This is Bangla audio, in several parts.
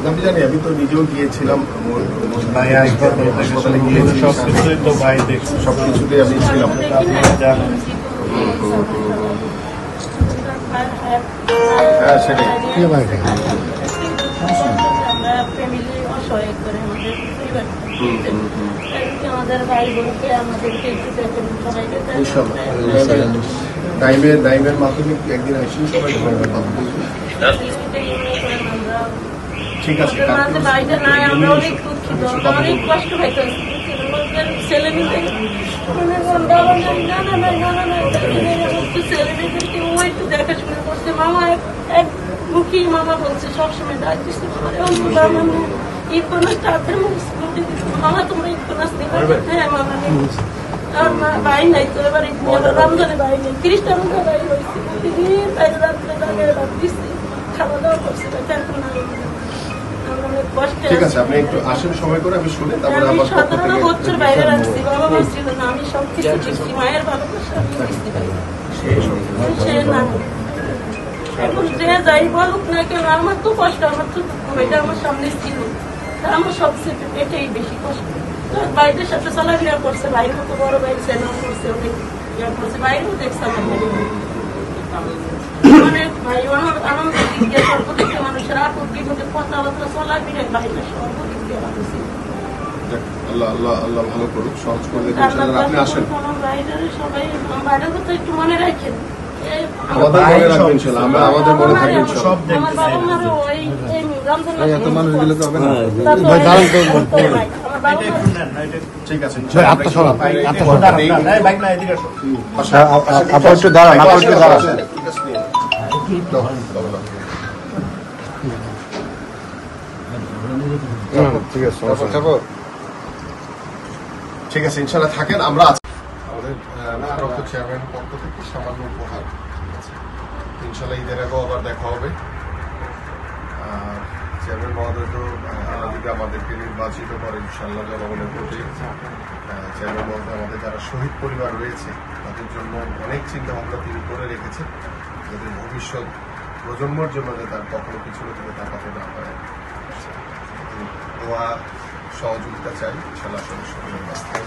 আমি জানি, আমি তো নিজেও গিয়েছিলাম, সবকিছুই তো ভাই দেখছি, সবকিছুতে আমি ছিলাম। হ্যাঁ সেটাই, আমাদের ভাই বোনকে আমাদেরকে একটু দেখেন সবাইকে। নাইমের মাধ্যমে একদিন আসি সবাই ঠিক আছে। আমরা অনেক দুঃখিত, অনেক কষ্ট পাইতেছি ছেলে মেয়েদের ছেলেমেয়েদেরকে ও একটু দেখাশোনা করছে। মামা এক মুখী মামা বলছে সবসময় ডাক দিচ্ছে ইকোনাস তাদের মামা তোমরা ইকোনাস নেবে। হ্যাঁ মামা নিচ্ছে। আর মা ভাই নাই তো, এবার রমজানে ভাই নেই, খ্রিস্টানরা ভাই হয়েছে তাইলে রাত্রে ডাক দিচ্ছে, খাওয়া দাওয়া করছে। ঠিক আছে, আপনি একটু আসেন সময় করে, আমি শুনে তারপরে আমি 17 বছর বাইরে রাখছি, বাবা মা ছিল না, আমি সবকিছু দেখছি, মায়ের ভালোবাসা আমি দেখছি ভাই। সে না এখন যে যাই বলুক না কেন, আমার তো কষ্ট, আমার তো এটা আমার সামনে ছিল, আমার সবচেয়ে এটাই বেশি কষ্ট। বাইরের সাথে চলাফেরা করছে, ভাইয়ের মতো বড় ভাই সেনা করছে, অনেক ইয়া করছে, বাইরেও দেখছে আমার অনেক ভাই অনেক আনন্দ দিক দিয়ে সর্বদিক দিয়ে মানুষের আপত্তির মধ্যে কথাবার্তা চলাফেরা বাইরে সর্বদিক দিয়ে ভালো ছিল। আল্লাহ আল্লাহ আল্লাহ ভালো করুক, সহজ করে দেখুন। আপনি আসেন, সবাই বাইরের কথা একটু মনে রাখেন, আমাদের মনে রাখবেন ইনশাআল্লাহ, আমরা আমাদের মনে থাকবেন সব দেখবেন। আমার বাবা মারও ওই রমজান মাসে এত মানুষ গেলে তো হবে না ভাই, দাঁড়ান তো ঠিক আছে। বাইক না এদিকে আসো, আপনি একটু দাঁড়ান, আপনি একটু দাঁড়ান। ঠিক আছে ইনশাআল্লাহ থাকেন। আমরা আমাদের চেয়ারম্যান পক্ষ থেকে সামান্য উপহার, ইনশাআল্লাহ ঈদের আগেও আবার দেখা হবে। চেয়ারম্যান মহোদয় তো যদি আমাদেরকে নির্বাচিত করে ইনশাআল্লাহ জনগণের প্রতি, চেয়ারম্যান মহোদয় আমাদের যারা শহীদ পরিবার রয়েছে তাদের জন্য অনেক চিন্তা ভাবনা তিনি করে রেখেছেন, যাতে ভবিষ্যৎ প্রজন্মের জন্য যে তার কখনো পিছনে থেকে তাকাতে না পারে। দোয়া সহযোগিতা চাই ইনশাআল্লাহ সকলের কাছ থেকে।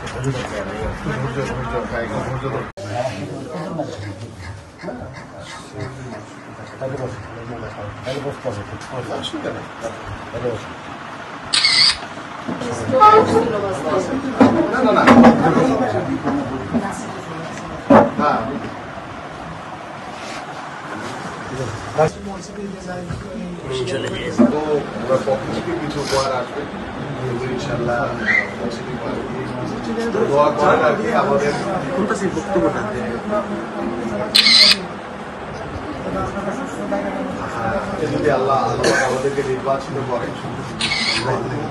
কিছু উপহার আসবে ইনশাআল্লাহ, দোয়া করার আগে আমাদের বক্তব্যটা যদি আল্লাহ আমাদেরকে নির্বাচিত করে,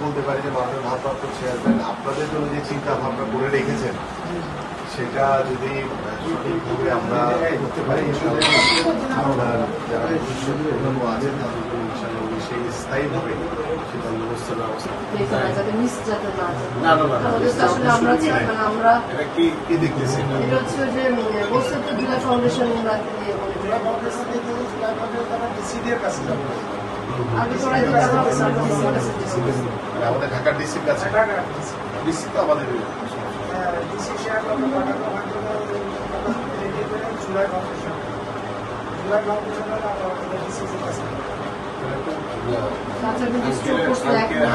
বলতে পারি যে মাননীয় ভারপ্রাপ্ত চেয়ারম্যান আপনাদের জন্য যে চিন্তা ভাবনা করে রেখেছেন সেটা যদি সঠিকভাবে আমরা করতে পারি, আপনার যারা ভবিষ্যৎ প্রজন্ম আছেন তাদের জন্য ইনশাআল্লাহ সেই স্থায়ীভাবে সেটা ব্যবস্থা এটা কি দেখতেছি আমাদের ঢাকার ডিসির কাছে, ডিসি তো আমাদের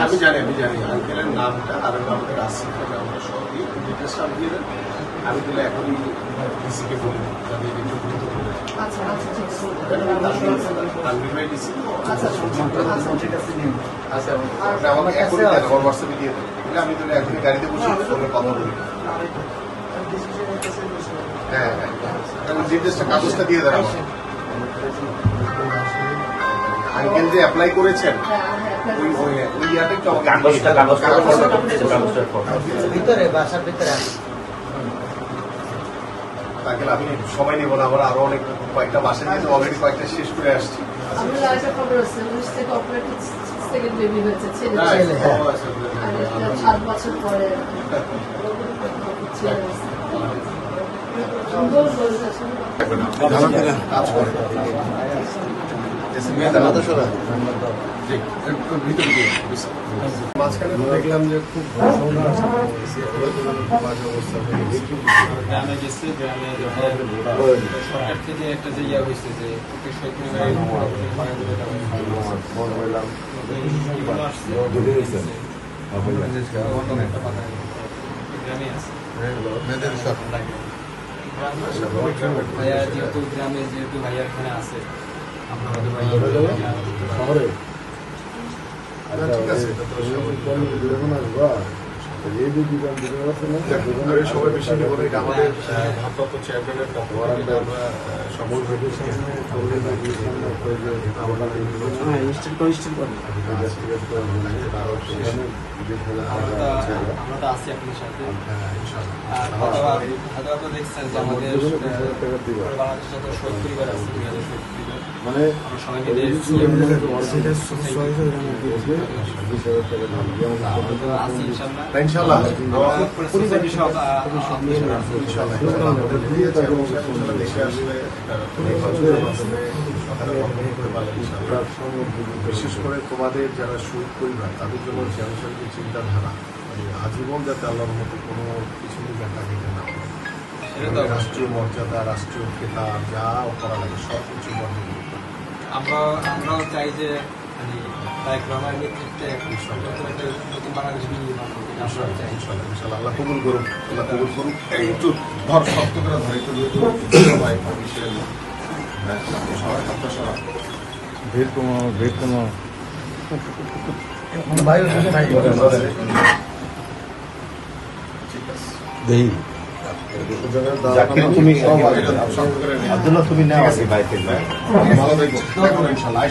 আমি জানি আঙ্কেলের নামটা আর আমাদের আসিফ আমরা সব ডিটেলসটা আমি দিয়ে দেন। আমি তাহলে এখনই ডিসিকে বলি যাতে একটু গুরুত্বপূর্ণ আমাকে এখনই দেন, আমার হোয়াটসঅ্যাপে দিয়ে দেন, আমি তাহলে এখনই গাড়িতে বসে ফোনে কথা বলি। হ্যাঁ ডিটেলসটা কাগজটা দিয়ে দেন আমাকে। আঙ্কেল যে অ্যাপ্লাই করেছেন ওই ইয়াটা একটু ভিতরে বাসার ভিতরে আঙ্কেল আমি সময় নেব না, আমরা আরো অনেক কয়েকটা বাসে দিয়ে অলরেডি কয়েকটা শেষ করে আসছি। কাজ করে মাঝখানে তো দেখলাম যে খুব বাজে অবস্থা হয়ে গেছে। গ্রামে গেছে, গ্রামে সরকার থেকে একটা যে ইয়া হয়েছে যে কৃষক পরিবারের গ্রামে আছে ভাইয়া, যেহেতু গ্রামে যেহেতু ভাইয়া এখানে আছে আপনাদের শহরে ঠিক আছে, এটা তো সবাই সবাই বেশি করে আমাদের ভারপ্রাপ্ত চেয়ারম্যানের পক্ষ থেকে আমরা সকল আমরা তো আছি আপনার সাথে। আর হয়তো তো দেখছেন যে আমাদের বাংলাদেশে যত শহীদ পরিবার আছে, শহীদ পরিবার মানে আমরা সবাই মিলে আছি ইনশাল্লাহ। ইনশাআল্লাহ সোসাইটি সব দেশে আসলে বিশেষ করে তোমাদের যারা শহীদ পরিবার তাদের জন্য জনসংখ্যার চিন্তাধারা আজীবন যাতে আল্লাহর মতো কোনো কিছু দেখা দিতে না হয়। রাষ্ট্রীয় মর্যাদা, রাষ্ট্রীয় খেতাব যা করা লাগে সব কিছু মর্যাদা আমরাও চাই যে মানে তারেক রহমানের নেতৃত্বে নতুন বাংলাদেশ বিনির্মাণ করতে আমরা চাই। ইনশাআল্লাহ আল্লাহ কবুল করুক, আল্লাহ কবুল করুক। একটু ধর শক্ত করে ধরে একটু সবাই সবাই আপনার সবাই ভিড় কমাও, ভিড় কমাও। দেই আব্দুল্লাহ তুমি নেওয়া আছে বাইকে ভালো দেখো ইনশাআল্লাহ।